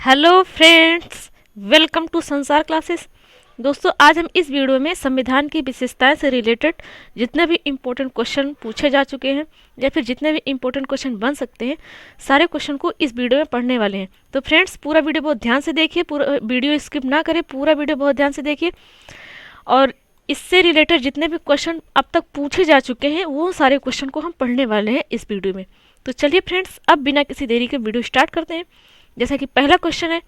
Hello friends, welcome to संसार classes. दोस्तों, आज हम इस वीडियो में संविधान की विशेषताएं से रिलेटेड जितने भी इम्पोर्टेंट क्वेश्चन पूछे जा चुके हैं या फिर जितने भी इम्पोर्टेंट क्वेश्चन बन सकते हैं, सारे क्वेश्चन को इस वीडियो में पढ़ने वाले हैं। तो फ्रेंड्स, पूरा वीडियो बहुत ध्यान से देखिए, पूरा वीडियो स्किप ना करें, पूरा वीडियो बहुत ध्यान से देखिए। और इससे रिलेटेड जितने भी क्वेश्चन अब तक पूछे जा चुके हैं वो सारे क्वेश्चन को हम पढ़ने वाले हैं इस वीडियो में। तो चलिए फ्रेंड्स, अब बिना किसी देरी के वीडियो स्टार्ट करते हैं। जैसा कि पहला क्वेश्चन है,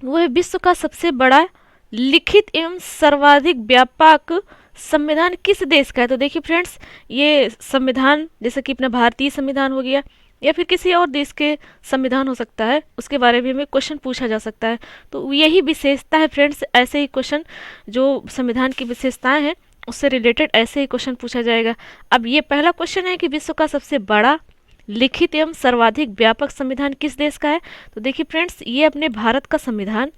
वो है विश्व का सबसे बड़ा लिखित एवं सर्वाधिक व्यापक संविधान किस देश का है। तो देखिए फ्रेंड्स, ये संविधान जैसे कि अपना भारतीय संविधान हो गया या फिर किसी और देश के संविधान हो सकता है, उसके बारे में हमें क्वेश्चन पूछा जा सकता है। तो यही विशेषता है फ्रेंड्स, ऐसे ही क्वेश्चन जो संविधान की विशेषताएं हैं उससे रिलेटेड ऐसे ही क्वेश्चन पूछा जाएगा। अब ये पहला क्वेश्चन है कि विश्व का सबसे बड़ा लिखित एवं सर्वाधिक व्यापक संविधान किस देश का है। तो देखिए फ्रेंड्स, ये अपने भारत का संविधान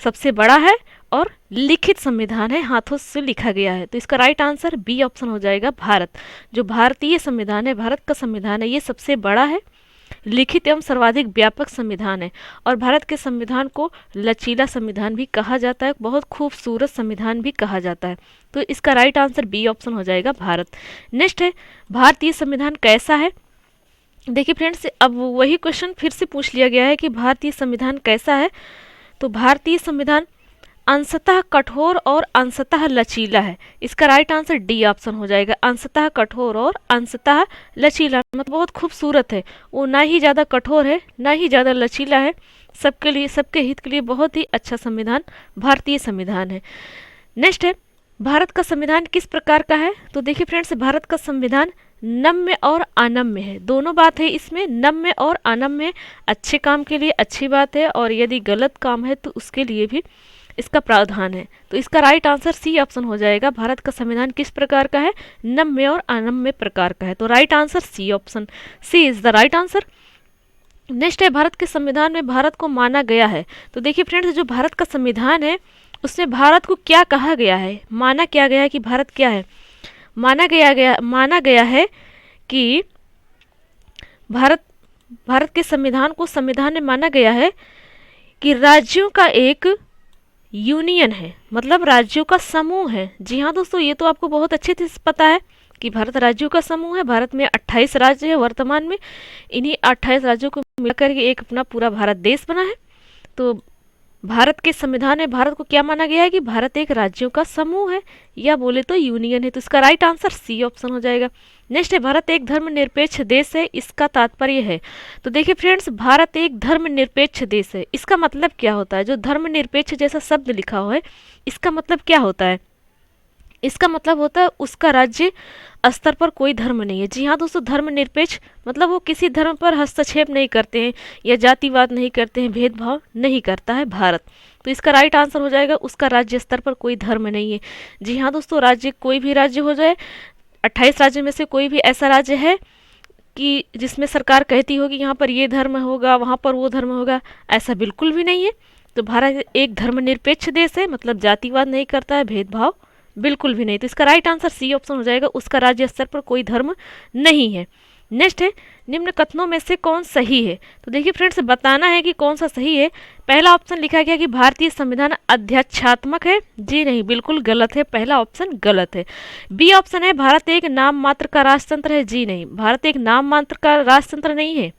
सबसे बड़ा है और लिखित संविधान है, हाथों से लिखा गया है। तो इसका राइट आंसर बी ऑप्शन हो जाएगा, भारत। जो भारतीय संविधान है, भारत का संविधान है, ये सबसे बड़ा है, लिखित एवं सर्वाधिक व्यापक संविधान है। और भारत के संविधान को लचीला संविधान भी कहा जाता है, बहुत खूबसूरत संविधान भी कहा जाता है। तो इसका राइट आंसर बी ऑप्शन हो जाएगा, भारत। नेक्स्ट है, भारतीय संविधान कैसा है। देखिए फ्रेंड्स, अब वही क्वेश्चन फिर से पूछ लिया गया है कि भारतीय संविधान कैसा है। तो भारतीय संविधान अंशतः कठोर और अंशतः लचीला है। इसका राइट आंसर डी ऑप्शन हो जाएगा, अंशतः कठोर और अंशतः लचीला। मतलब बहुत खूबसूरत है, वो ना ही ज़्यादा कठोर है ना ही ज़्यादा लचीला है, सबके लिए, सबके हित के लिए बहुत ही अच्छा संविधान भारतीय संविधान है। नेक्स्ट है, भारत का संविधान किस प्रकार का है। तो देखिए फ्रेंड्स, भारत का संविधान नम्य और अनम्य है, दोनों बात है इसमें, नम्य और अनम्य है। अच्छे काम के लिए अच्छी बात है और यदि गलत काम है तो उसके लिए भी इसका प्रावधान है। तो इसका राइट आंसर सी ऑप्शन हो जाएगा, भारत का संविधान किस प्रकार का है, नम्य और अनम्य प्रकार का है। तो right answer C option, C is the right answer. Next है, भारत के संविधान में भारत को माना गया है। तो देखिए फ्रेंड्स, जो भारत का संविधान है उसमें भारत को क्या कहा गया है, माना क्या गया है कि भारत क्या है। माना गया है कि भारत भारत के संविधान को, संविधान में माना गया है कि राज्यों का एक यूनियन है, मतलब राज्यों का समूह है। जी हाँ दोस्तों, ये तो आपको बहुत अच्छे से पता है कि भारत राज्यों का समूह है। भारत में 28 राज्य है वर्तमान में, इन्हीं 28 राज्यों को मिलकर के एक अपना पूरा भारत देश बना है। तो भारत के संविधान में भारत को क्या माना गया है कि भारत एक राज्यों का समूह है, या बोले तो यूनियन है। तो इसका राइट आंसर सी ऑप्शन हो जाएगा। नेक्स्ट है, भारत एक धर्मनिरपेक्ष देश है, इसका तात्पर्य है। तो देखिए फ्रेंड्स, भारत एक धर्मनिरपेक्ष देश है, इसका मतलब क्या होता है। जो धर्मनिरपेक्ष जैसा शब्द लिखा हुआ है, इसका मतलब क्या होता है। इसका मतलब होता है उसका राज्य स्तर पर कोई धर्म नहीं है। जी हाँ दोस्तों, धर्मनिरपेक्ष मतलब वो किसी धर्म पर हस्तक्षेप नहीं करते हैं या जातिवाद नहीं करते हैं, भेदभाव नहीं करता है भारत। तो इसका राइट आंसर हो जाएगा, उसका राज्य स्तर पर कोई धर्म नहीं है। जी हाँ दोस्तों, राज्य कोई भी राज्य हो जाए, 28 राज्य में से कोई भी ऐसा राज्य है कि जिसमें सरकार कहती होगी यहाँ पर ये धर्म होगा, वहाँ पर वो धर्म होगा, ऐसा बिल्कुल भी नहीं है। तो भारत एक धर्मनिरपेक्ष देश है, मतलब जातिवाद नहीं करता है, भेदभाव बिल्कुल भी नहीं। तो इसका राइट आंसर सी ऑप्शन हो जाएगा, उसका राज्य स्तर पर कोई धर्म नहीं है। नेक्स्ट है, निम्न कथनों में से कौन सही है। तो देखिए फ्रेंड्स, बताना है कि कौन सा सही है। पहला ऑप्शन लिखा गया कि भारतीय संविधान अध्यक्षात्मक है। जी नहीं, बिल्कुल गलत है, पहला ऑप्शन गलत है। बी ऑप्शन है, भारत एक नाम मात्र का राजतंत्र है। जी नहीं, भारत एक नाम मात्र का राजतंत्र नहीं है।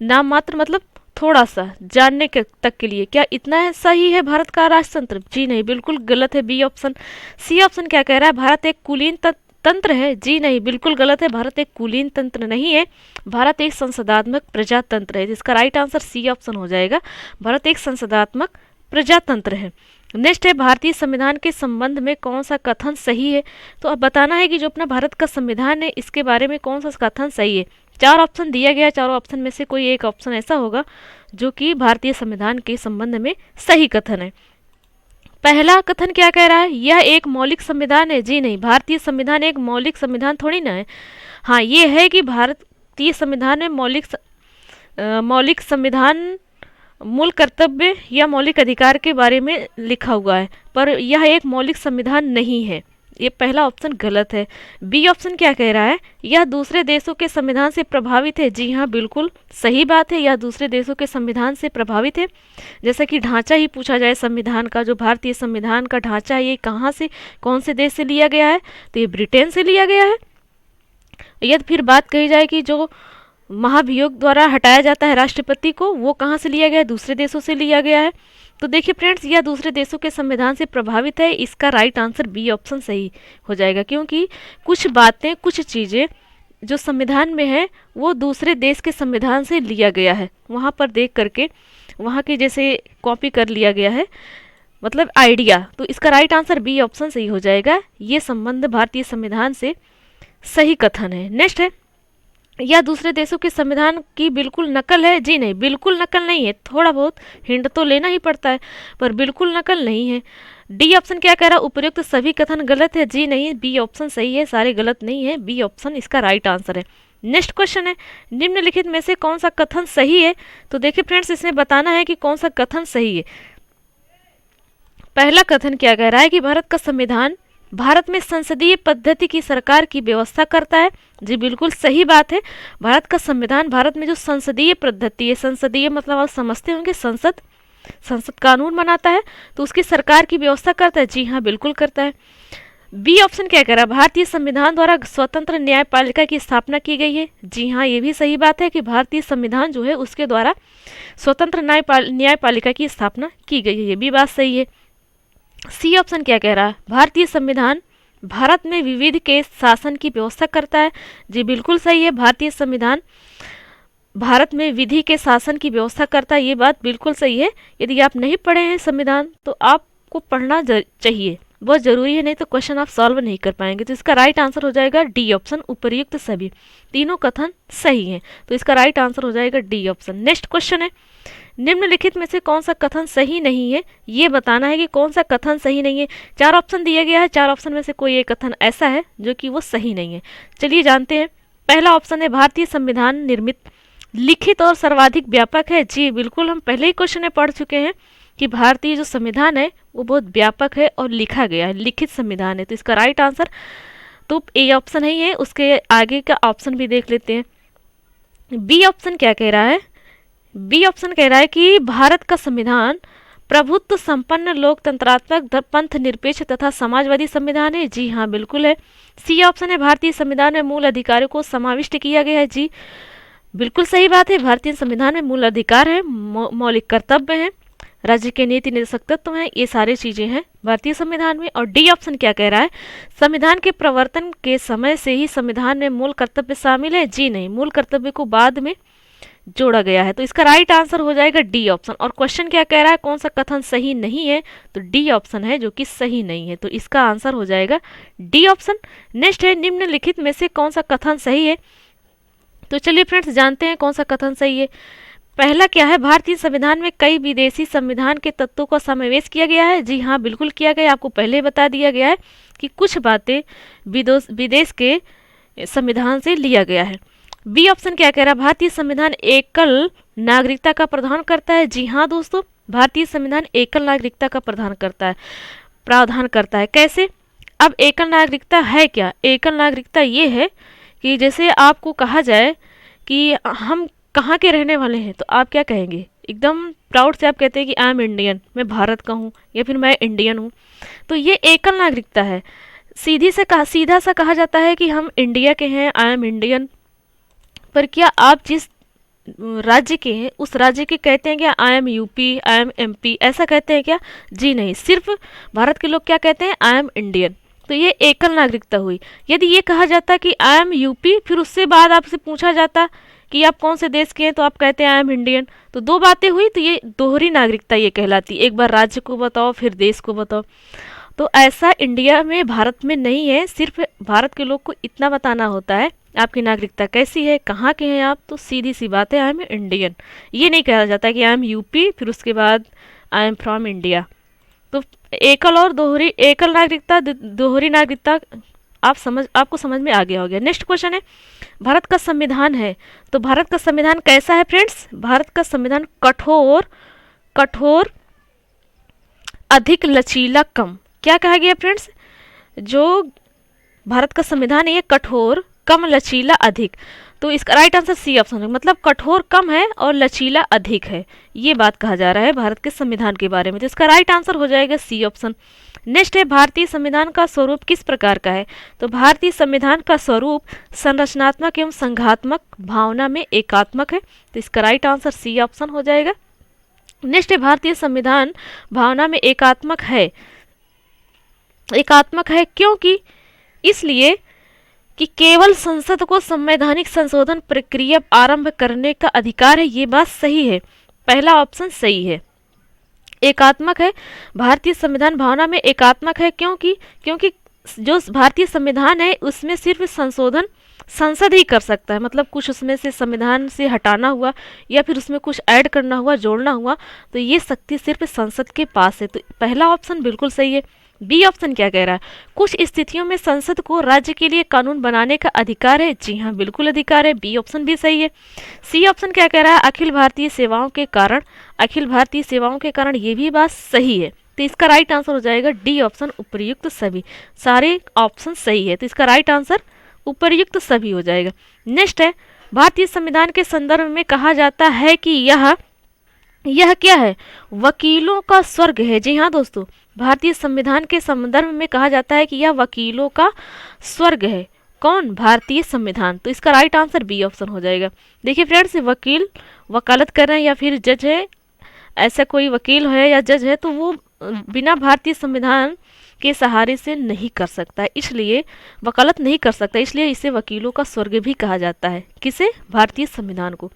नाम मात्र मतलब थोड़ा सा जानने के तक के लिए, क्या इतना है सही है भारत का राजतंत्र। जी नहीं, बिल्कुल गलत है बी ऑप्शन। सी ऑप्शन क्या कह रहा है, भारत एक कुलीन तंत्र है। जी नहीं, बिल्कुल गलत है, भारत एक कुलीन तंत्र नहीं है, भारत एक संसदात्मक प्रजातंत्र है। जिसका राइट आंसर सी ऑप्शन हो जाएगा, भारत एक संसदात्मक प्रजातंत्र है। नेक्स्ट है, भारतीय संविधान के संबंध में कौन सा कथन सही है। तो अब बताना है कि जो अपना भारत का संविधान है इसके बारे में कौन सा कथन सही है। 4 ऑप्शन दिया गया, चारों ऑप्शन में से कोई एक ऑप्शन ऐसा होगा जो कि भारतीय संविधान के संबंध में सही कथन है। पहला कथन क्या कह रहा है, यह एक मौलिक संविधान है। जी नहीं, भारतीय संविधान एक मौलिक संविधान थोड़ी ना है। हाँ, ये है कि भारतीय संविधान में मौलिक संविधान मूल कर्तव्य या मौलिक अधिकार के बारे में लिखा हुआ है, पर यह एक मौलिक संविधान नहीं है। ये पहला ऑप्शन गलत है। बी ऑप्शन क्या कह रहा है, यह दूसरे देशों के संविधान से प्रभावित है। जी हाँ, बिल्कुल सही बात है, यह दूसरे देशों के संविधान से प्रभावित है। जैसा कि ढांचा ही पूछा जाए संविधान का, जो भारतीय संविधान का ढांचा है ये कहाँ से, कौन से देश से लिया गया है, तो ये ब्रिटेन से लिया गया है। यदि फिर बात कही जाए कि जो महाभियोग द्वारा हटाया जाता है राष्ट्रपति को, वो कहाँ से लिया गया है, दूसरे देशों से लिया गया है। तो देखिए फ्रेंड्स, यह दूसरे देशों के संविधान से प्रभावित है। इसका राइट आंसर बी ऑप्शन सही हो जाएगा, क्योंकि कुछ बातें, कुछ चीज़ें जो संविधान में है वो दूसरे देश के संविधान से लिया गया है, वहाँ पर देख करके वहाँ के जैसे कॉपी कर लिया गया है, मतलब आइडिया। तो इसका राइट आंसर बी ऑप्शन सही हो जाएगा। ये संबंध भारतीय संविधान से सही कथन है। नेक्स्ट है, यह दूसरे देशों के संविधान की बिल्कुल नकल है। जी नहीं, बिल्कुल नकल नहीं है, थोड़ा बहुत हिंट तो लेना ही पड़ता है, पर बिल्कुल नकल नहीं है। डी ऑप्शन क्या कह रहा है, उपयुक्त सभी कथन गलत है। जी नहीं, बी ऑप्शन सही है, सारे गलत नहीं है, बी ऑप्शन इसका राइट आंसर है। नेक्स्ट क्वेश्चन है, निम्नलिखित में से कौन सा कथन सही है। तो देखिए फ्रेंड्स, इसमें बताना है कि कौन सा कथन सही है। पहला कथन क्या कह रहा है कि भारत का संविधान भारत में संसदीय पद्धति की सरकार की व्यवस्था करता है। जी बिल्कुल सही बात है, भारत का संविधान भारत में जो संसदीय पद्धति है, संसदीय मतलब आप समझते होंगे संसद, संसद कानून बनाता है, तो उसकी सरकार की व्यवस्था करता है। जी हाँ, बिल्कुल करता है। बी ऑप्शन क्या कह रहा है, भारतीय संविधान द्वारा स्वतंत्र न्यायपालिका की स्थापना की गई है। जी हाँ, ये भी सही बात है कि भारतीय संविधान जो है उसके द्वारा स्वतंत्र न्यायपालिका की स्थापना की गई है, ये भी बात सही है। सी ऑप्शन क्या कह रहा है, भारतीय संविधान भारत में विविध के शासन की व्यवस्था करता है। जी बिल्कुल सही है, भारतीय संविधान भारत में विधि के शासन की व्यवस्था करता है, ये बात बिल्कुल सही है। यदि आप नहीं पढ़े हैं संविधान तो आपको पढ़ना चाहिए, बहुत ज़रूरी है, नहीं तो क्वेश्चन आप सॉल्व नहीं कर पाएंगे। तो इसका राइट आंसर हो जाएगा डी ऑप्शन, उपर्युक्त सभी, तीनों कथन सही हैं, तो इसका राइट आंसर हो जाएगा डी ऑप्शन। नेक्स्ट क्वेश्चन है, निम्नलिखित में से कौन सा कथन सही नहीं है, ये बताना है कि कौन सा कथन सही नहीं है। 4 ऑप्शन दिया गया है, 4 ऑप्शन में से कोई एक कथन ऐसा है जो कि वो सही नहीं है। चलिए जानते हैं। पहला ऑप्शन है, भारतीय संविधान निर्मित, लिखित और सर्वाधिक व्यापक है। जी बिल्कुल, हम पहले ही क्वेश्चन में पढ़ चुके हैं कि भारतीय जो संविधान है वो बहुत व्यापक है और लिखा गया है, लिखित संविधान है। तो इसका राइट आंसर तो ए ऑप्शन ही है, उसके आगे का ऑप्शन भी देख लेते हैं। बी ऑप्शन क्या कह रहा है, बी ऑप्शन कह रहा है कि भारत का संविधान प्रभुत्व संपन्न, लोकतंत्रात्मक, पंथ निरपेक्ष तथा समाजवादी संविधान है। जी हाँ, बिल्कुल है। सी ऑप्शन है, भारतीय संविधान में मूल अधिकारों को समाविष्ट किया गया है। जी बिल्कुल सही बात है, भारतीय संविधान में मूल अधिकार है, मौलिक कर्तव्य हैं, राज्य के नीति निर्देशक तत्व हैं, ये सारी चीजें हैं भारतीय संविधान में। और डी ऑप्शन क्या कह रहा है, संविधान के प्रवर्तन के समय से ही संविधान में मूल कर्तव्य शामिल है। जी नहीं, मूल कर्तव्य को बाद में जोड़ा गया है। तो इसका राइट आंसर हो जाएगा डी ऑप्शन। और क्वेश्चन क्या कह रहा है, कौन सा कथन सही नहीं है, तो डी ऑप्शन है जो कि सही नहीं है, तो इसका आंसर हो जाएगा डी ऑप्शन। नेक्स्ट है, निम्नलिखित में से कौन सा कथन सही है। तो चलिए फ्रेंड्स जानते हैं कौन सा कथन सही है। पहला क्या है, भारतीय संविधान में कई विदेशी संविधान के तत्वों का समावेश किया गया है। जी हाँ, बिल्कुल किया गया, आपको पहले ही बता दिया गया है कि कुछ बातें विदेश के संविधान से लिया गया है। बी ऑप्शन क्या कह रहा है, भारतीय संविधान एकल नागरिकता का प्रावधान करता है। जी हाँ दोस्तों, भारतीय संविधान एकल नागरिकता का प्रावधान करता है। कैसे, अब एकल नागरिकता है क्या, एकल नागरिकता ये है कि जैसे आपको कहा जाए कि हम कहाँ के रहने वाले हैं, तो आप क्या कहेंगे, एकदम प्राउड से आप कहते हैं कि आई एम इंडियन, मैं भारत का हूँ या फिर मैं इंडियन हूँ, तो ये एकल नागरिकता है। सीधा सा कहा जाता है कि हम इंडिया के हैं, आई एम इंडियन, पर क्या आप जिस राज्य के हैं उस राज्य के कहते हैं क्या, I am UP, I am MP, ऐसा कहते हैं क्या। जी नहीं, सिर्फ भारत के लोग क्या कहते हैं, आई एम इंडियन, तो ये एकल नागरिकता हुई। यदि ये कहा जाता कि आई एम यूपी, फिर उससे बाद आपसे पूछा जाता कि आप कौन से देश के हैं, तो आप कहते हैं आई एम इंडियन, तो दो बातें हुई, तो ये दोहरी नागरिकता ये कहलाती, एक बार राज्य को बताओ फिर देश को बताओ। तो ऐसा इंडिया में, भारत में नहीं है, सिर्फ भारत के लोग को इतना बताना होता है आपकी नागरिकता कैसी है, कहाँ के हैं आप, तो सीधी सी बात है आई एम इंडियन। ये नहीं कहा जाता कि आई एम यूपी फिर उसके बाद आई एम फ्रॉम इंडिया। तो एकल और दोहरी, एकल नागरिकता, दोहरी नागरिकता आपको समझ में आ गया हो गया। नेक्स्ट क्वेश्चन है, भारत का संविधान है, तो भारत का संविधान कैसा है फ्रेंड्स, भारत का संविधान कठोर, अधिक लचीला, कम। क्या कहा गया फ्रेंड्स, जो भारत का संविधान है ये कठोर, कम, लचीला, अधिक। तो इसका राइट आंसर सी ऑप्शन है, मतलब कठोर कम है और लचीला अधिक है, ये बात कहा जा रहा है भारत के संविधान के बारे में। तो इसका राइट आंसर हो जाएगा सी ऑप्शन। नेक्स्ट है, भारतीय संविधान का स्वरूप किस प्रकार का है? तो भारतीय संविधान का स्वरूप संरचनात्मक एवं संघात्मक, भावना में एकात्मक है। तो इसका राइट आंसर सी ऑप्शन हो जाएगा। नेक्स्ट है, भारतीय संविधान भावना में एकात्मक है। एकात्मक है क्योंकि इसलिए कि केवल संसद को संवैधानिक संशोधन प्रक्रिया आरंभ करने का अधिकार है, ये बात सही है, पहला ऑप्शन सही है। एकात्मक है, भारतीय संविधान भावना में एकात्मक है क्योंकि जो भारतीय संविधान है उसमें सिर्फ संशोधन संसद ही कर सकता है, मतलब कुछ उसमें से संविधान से हटाना हुआ या फिर उसमें कुछ ऐड करना हुआ, जोड़ना हुआ, तो ये शक्ति सिर्फ संसद के पास है। तो पहला ऑप्शन बिल्कुल सही है। बी ऑप्शन क्या कह रहा है? कुछ स्थितियों में संसद को राज्य के लिए कानून बनाने का अधिकार है। जी हाँ, बिल्कुल अधिकार है, बी ऑप्शन भी सही है। सी ऑप्शन क्या कह रहा है? अखिल भारतीय सेवाओं के कारण। अखिल भारतीय सेवाओं के कारण, ये भी बात सही है। तो इसका राइट आंसर हो जाएगा डी ऑप्शन, उपर्युक्त सभी। सारे ऑप्शन सही है, तो इसका राइट आंसर उपर्युक्त सभी हो जाएगा। नेक्स्ट है, भारतीय संविधान के संदर्भ में कहा जाता है कि यह क्या है? वकीलों का स्वर्ग है। जी हाँ दोस्तों, भारतीय संविधान के संदर्भ में कहा जाता है कि यह वकीलों का स्वर्ग है। कौन? भारतीय संविधान। तो इसका राइट आंसर बी ऑप्शन हो जाएगा। देखिए फ्रेंड्स, वकील वकालत कर रहे हैं या फिर जज है, ऐसा कोई वकील है या जज है, तो वो बिना भारतीय संविधान के सहारे से नहीं कर सकता है, इसलिए वकालत नहीं कर सकता, इसलिए इसे वकीलों का स्वर्ग भी कहा जाता है। किसे? भारतीय संविधान को।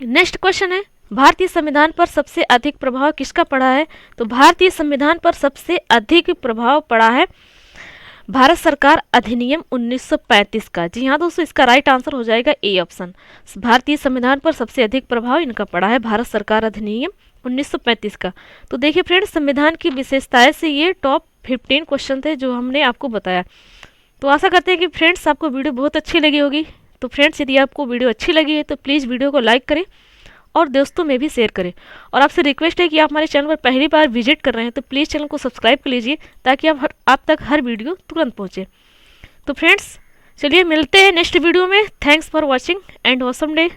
नेक्स्ट क्वेश्चन है, भारतीय संविधान पर सबसे अधिक प्रभाव किसका पड़ा है? तो भारतीय संविधान पर सबसे अधिक प्रभाव पड़ा है भारत सरकार अधिनियम 1935 का। जी हाँ दोस्तों, इसका राइट आंसर हो जाएगा ए ऑप्शन। भारतीय संविधान पर सबसे अधिक प्रभाव इनका पड़ा है भारत सरकार अधिनियम 1935 का। तो देखिए फ्रेंड्स, संविधान की विशेषताएं से ये टॉप 15 क्वेश्चन थे जो हमने आपको बताया। तो आशा करते हैं कि फ्रेंड्स आपको वीडियो बहुत अच्छी लगी होगी। तो फ्रेंड्स, यदि आपको वीडियो अच्छी लगी है तो प्लीज़ वीडियो को लाइक करें और दोस्तों में भी शेयर करें। और आपसे रिक्वेस्ट है कि आप हमारे चैनल पर पहली बार विजिट कर रहे हैं तो प्लीज़ चैनल को सब्सक्राइब कर लीजिए, ताकि आप तक हर वीडियो तुरंत पहुँचे। तो फ्रेंड्स, चलिए मिलते हैं नेक्स्ट वीडियो में। Thanks for watching and awesome day.